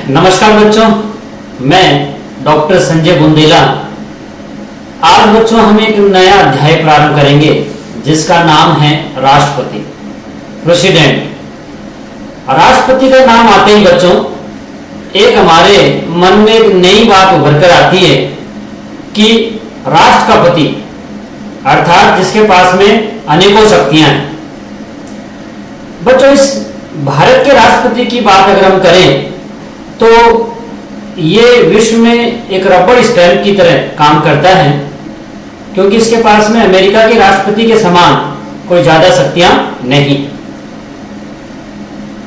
नमस्कार बच्चों, मैं डॉक्टर संजय बुंदेला। आज बच्चों हम एक नया अध्याय प्रारंभ करेंगे जिसका नाम है राष्ट्रपति, प्रेसिडेंट। राष्ट्रपति का नाम आते ही बच्चों एक हमारे मन में एक नई बात उभर कर आती है कि राष्ट्र का पति अर्थात जिसके पास में अनेकों शक्तियां हैं। बच्चों, इस भारत के राष्ट्रपति की बात अगर हम करें तो ये विश्व में एक रबड़ स्टैंप की तरह काम करता है, क्योंकि इसके पास में अमेरिका के राष्ट्रपति के समान कोई ज्यादा शक्तियां नहीं।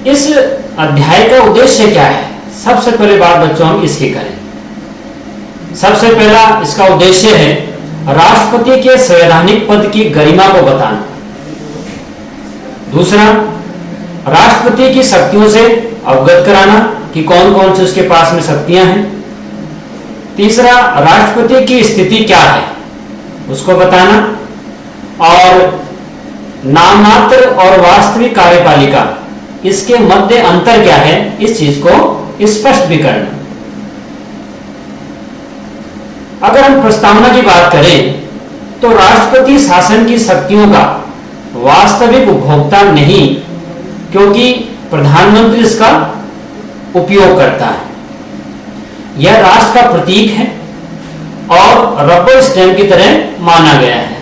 इस अध्याय का उद्देश्य क्या है? सबसे पहले बात बच्चों हम इसकी करें। सबसे पहला इसका उद्देश्य है राष्ट्रपति के संवैधानिक पद की गरिमा को बताना। दूसरा, राष्ट्रपति की शक्तियों से अवगत कराना कि कौन कौन सी उसके पास में शक्तियां हैं। तीसरा, राष्ट्रपति की स्थिति क्या है उसको बताना। और नाममात्र और वास्तविक कार्यपालिका, इसके मध्य अंतर क्या है, इस चीज को स्पष्ट भी करना। अगर हम प्रस्तावना की बात करें तो राष्ट्रपति शासन की शक्तियों का वास्तविक उपभोक्ता नहीं, क्योंकि प्रधानमंत्री इसका उपयोग करता है। यह राष्ट्र का प्रतीक है और रबर स्टैंप की तरह माना गया है।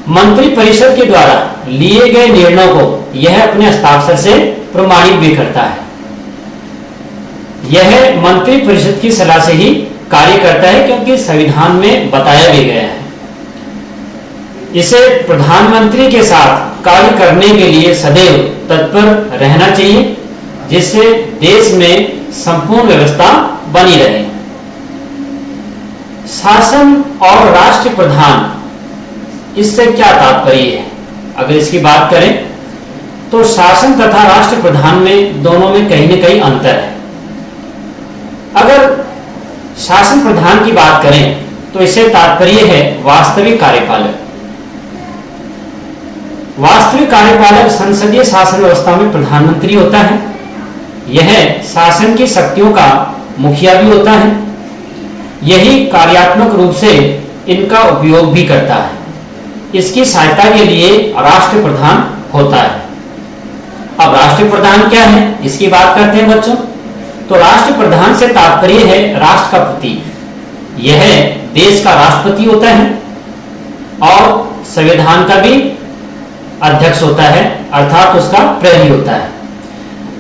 मंत्री परिषद के द्वारा लिए गए निर्णयों को यह अपने हस्ताक्षर से प्रमाणित भी करता है। यह मंत्री परिषद की सलाह से ही कार्य करता है, क्योंकि संविधान में बताया भी गया है। इसे प्रधानमंत्री के साथ कार्य करने के लिए सदैव तत्पर रहना चाहिए, जिससे देश में संपूर्ण व्यवस्था बनी रहे। शासन और राष्ट्र प्रधान, इससे क्या तात्पर्य है? अगर इसकी बात करें तो शासन तथा राष्ट्र प्रधान में दोनों में कहीं न कहीं अंतर है। अगर शासन प्रधान की बात करें तो इससे तात्पर्य है वास्तविक कार्यपालक। वास्तविक कार्यपालक संसदीय शासन व्यवस्था में प्रधानमंत्री होता है। यह शासन की शक्तियों का मुखिया भी होता है। यही कार्यात्मक रूप से इनका उपयोग भी करता है। इसकी सहायता के लिए राष्ट्र प्रधान होता है। अब राष्ट्र प्रधान क्या है, इसकी बात करते हैं बच्चों। तो राष्ट्र प्रधान से तात्पर्य है राष्ट्र का प्रतीक। यह देश का राष्ट्रपति होता है और संविधान का भी अध्यक्ष होता है, अर्थात उसका प्रहरी होता है।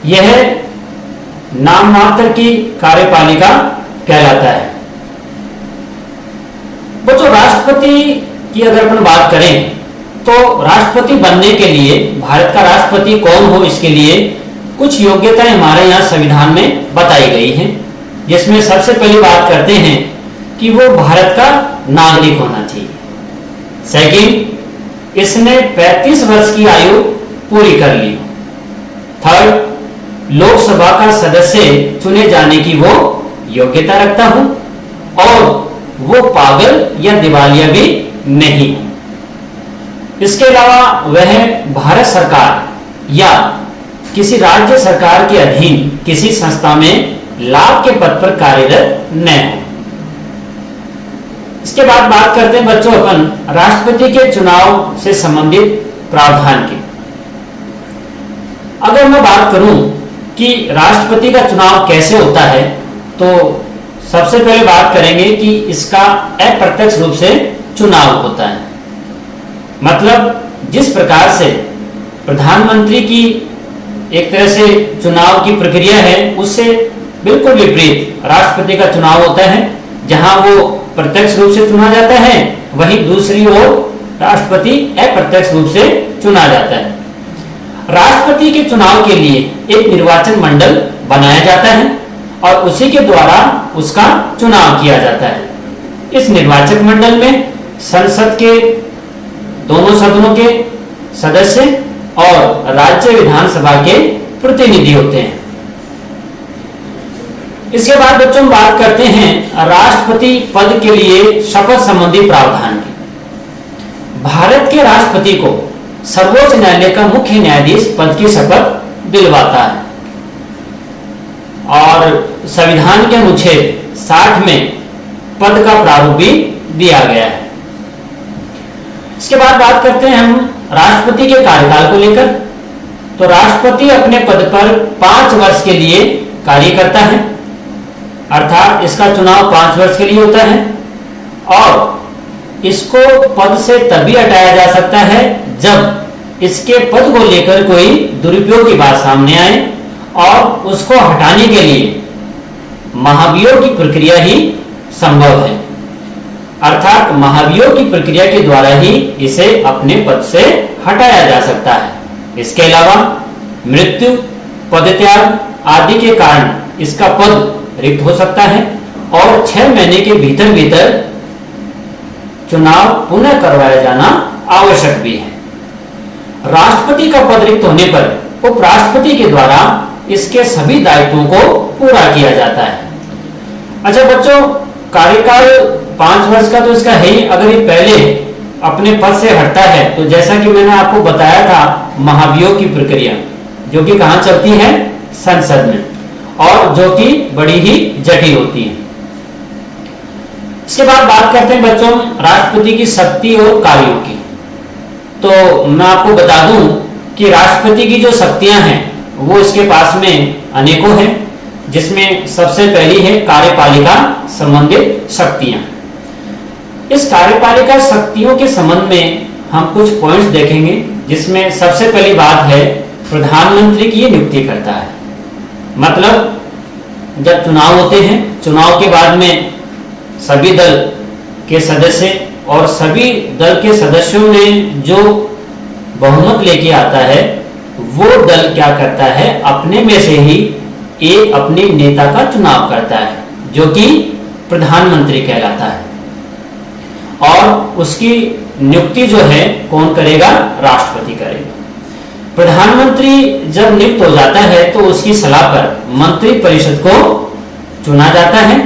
यह नाममात्र की कार्यपालिका कहलाता है। बच्चों, राष्ट्रपति की अगर अपन बात करें तो राष्ट्रपति बनने के लिए, भारत का राष्ट्रपति कौन हो, इसके लिए कुछ योग्यताएं हमारे यहाँ संविधान में बताई गई हैं, जिसमें सबसे पहली बात करते हैं कि वो भारत का नागरिक होना चाहिए। सेकंड, इसने 35 वर्ष की आयु पूरी कर ली। थर्ड, लोकसभा का सदस्य चुने जाने की वो योग्यता रखता हो और वो पागल या दिवालिया भी नहीं हो। इसके अलावा वह भारत सरकार या किसी राज्य सरकार के अधीन किसी संस्था में लाभ के पद पर कार्यरत न हो। इसके बाद बात करते हैं बच्चों अपन राष्ट्रपति के चुनाव से संबंधित प्रावधान की। अगर मैं बात करूं कि राष्ट्रपति का चुनाव कैसे होता है, तो सबसे पहले बात करेंगे कि इसका अप्रत्यक्ष रूप से चुनाव होता है। मतलब जिस प्रकार से प्रधानमंत्री की एक तरह से चुनाव की प्रक्रिया है, उससे बिल्कुल विपरीत राष्ट्रपति का चुनाव होता है। जहां वो प्रत्यक्ष रूप से चुना जाता है, वहीं दूसरी ओर राष्ट्रपति अप्रत्यक्ष रूप से चुना जाता है। राष्ट्रपति के चुनाव के लिए एक निर्वाचन मंडल बनाया जाता है और उसी के द्वारा उसका चुनाव किया जाता है। इस निर्वाचन मंडल में संसद के दोनों सदनों के सदस्य और राज्य विधानसभा के प्रतिनिधि होते हैं। इसके बाद बच्चों बात करते हैं राष्ट्रपति पद के लिए शपथ संबंधी प्रावधान की। भारत के राष्ट्रपति को सर्वोच्च न्यायालय का मुख्य न्यायाधीश पद की शपथ दिलवाता है। और और संविधान के अनुच्छेद 60 में पद का प्रारूप भी दिया गया है। इसके बाद बात करते हैं हम राष्ट्रपति के कार्यकाल को लेकर। तो राष्ट्रपति अपने पद पर 5 वर्ष के लिए कार्य करता है, अर्थात इसका चुनाव 5 वर्ष के लिए होता है और इसको पद से तभी हटाया जा सकता है जब इसके पद को लेकर कोई दुरुपयोग की बात सामने आए और उसको हटाने के लिए महाभियोग की प्रक्रिया ही संभव है, अर्थात महाभियोग की प्रक्रिया के द्वारा ही इसे अपने पद से हटाया जा सकता है। इसके अलावा मृत्यु, पदत्याग आदि के कारण इसका पद रिक्त हो सकता है और 6 महीने के भीतर भीतर चुनाव पुनः करवाया जाना आवश्यक भी है। राष्ट्रपति का पद रिक्त होने पर उपराष्ट्रपति के द्वारा इसके सभी दायित्वों को पूरा किया जाता है। अच्छा बच्चों, कार्यकाल 5 वर्ष का तो इसका है ही। अगर ये पहले अपने पद से हटता है तो जैसा कि मैंने आपको बताया था, महाभियोग की प्रक्रिया जो कि कहां चलती है, संसद में, और जो कि बड़ी ही जटिल होती है। इसके बाद बात करते हैं बच्चों राष्ट्रपति की शक्ति और कार्यों की। तो मैं आपको बता दूं कि राष्ट्रपति की जो शक्तियां हैं वो इसके पास में अनेकों हैं, जिसमें सबसे पहली है कार्यपालिका संबंधित शक्तियां। इस कार्यपालिका शक्तियों के संबंध में हम कुछ पॉइंट्स देखेंगे, जिसमें सबसे पहली बात है प्रधानमंत्री की ये नियुक्ति करता है। मतलब जब चुनाव होते हैं, चुनाव के बाद में सभी दल के सदस्य और सभी दल के सदस्यों में जो बहुमत लेके आता है वो दल क्या करता है, अपने में से ही एक अपने नेता का चुनाव करता है जो कि प्रधानमंत्री कहलाता है और उसकी नियुक्ति जो है कौन करेगा, राष्ट्रपति करेगा। प्रधानमंत्री जब नियुक्त हो जाता है तो उसकी सलाह पर मंत्री परिषद को चुना जाता है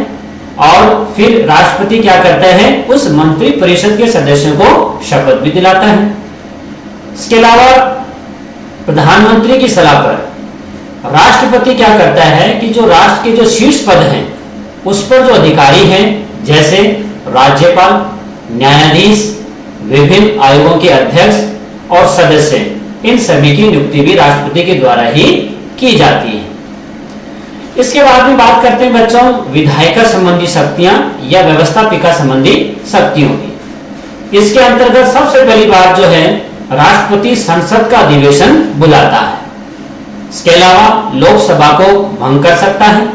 और फिर राष्ट्रपति क्या करता है, उस मंत्री परिषद के सदस्यों को शपथ भी दिलाता है। इसके अलावा प्रधानमंत्री की सलाह पर राष्ट्रपति क्या करता है कि जो राष्ट्र के जो शीर्ष पद हैं उस पर जो अधिकारी हैं, जैसे राज्यपाल, न्यायाधीश, विभिन्न आयोगों के अध्यक्ष और सदस्य, इन सभी की नियुक्ति भी राष्ट्रपति के द्वारा ही की जाती है। इसके बाद में बात करते हैं बच्चों विधायिका संबंधी शक्तियां या व्यवस्थापिका संबंधी शक्तियों की। इसके अंतर्गत सबसे पहली बात जो है, राष्ट्रपति संसद का अधिवेशन बुलाता है। इसके अलावा लोकसभा को भंग कर सकता है,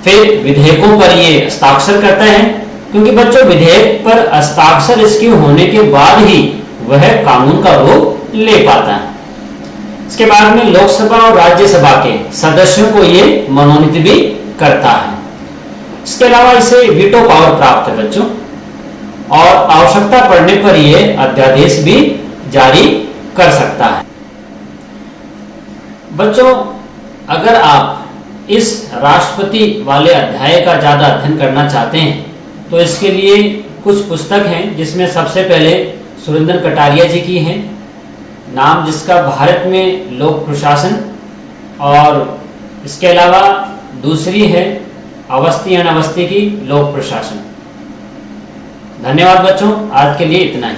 फिर विधेयकों पर ये हस्ताक्षर करता है, क्योंकि बच्चों विधेयक पर हस्ताक्षर इसके होने के बाद ही वह कानून का रूप ले पाता है। इसके बाद में लोकसभा और राज्यसभा के सदस्यों को ये मनोनीत भी करता है। इसके अलावा इसे वीटो पावर प्राप्त है बच्चों, और आवश्यकता पड़ने पर यह अध्यादेश भी जारी कर सकता है। बच्चों, अगर आप इस राष्ट्रपति वाले अध्याय का ज्यादा अध्ययन करना चाहते हैं तो इसके लिए कुछ पुस्तक हैं, जिसमें सबसे पहले सुरेंद्र कटारिया जी की है, नाम जिसका भारत में लोक प्रशासन, और इसके अलावा दूसरी है अवस्थी अनवस्थी की लोक प्रशासन। धन्यवाद बच्चों, आज के लिए इतना ही।